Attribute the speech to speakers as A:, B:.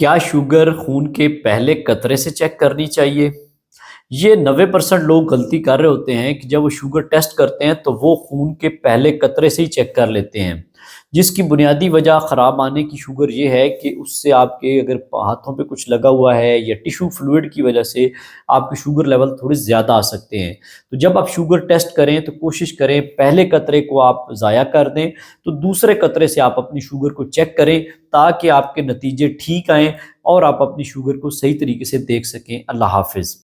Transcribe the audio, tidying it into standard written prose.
A: क्या शुगर खून के पहले कतरे से चेक करनी चाहिए? ये 90% लोग गलती कर रहे होते हैं कि जब वो शुगर टेस्ट करते हैं तो वो खून के पहले कतरे से ही चेक कर लेते हैं। जिसकी बुनियादी वजह ख़राब आने की शुगर ये है कि उससे आपके अगर हाथों पे कुछ लगा हुआ है या टिश्यू फ्लूइड की वजह से आपके शुगर लेवल थोड़े ज़्यादा आ सकते हैं। तो जब आप शुगर टेस्ट करें तो कोशिश करें पहले कतरे को आप ज़ाया कर दें, तो दूसरे कतरे से आप अपनी शुगर को चेक करें ताकि आपके नतीजे ठीक आएँ और आप अपनी शुगर को सही तरीके से देख सकें। अल्लाह हाफ़िज़।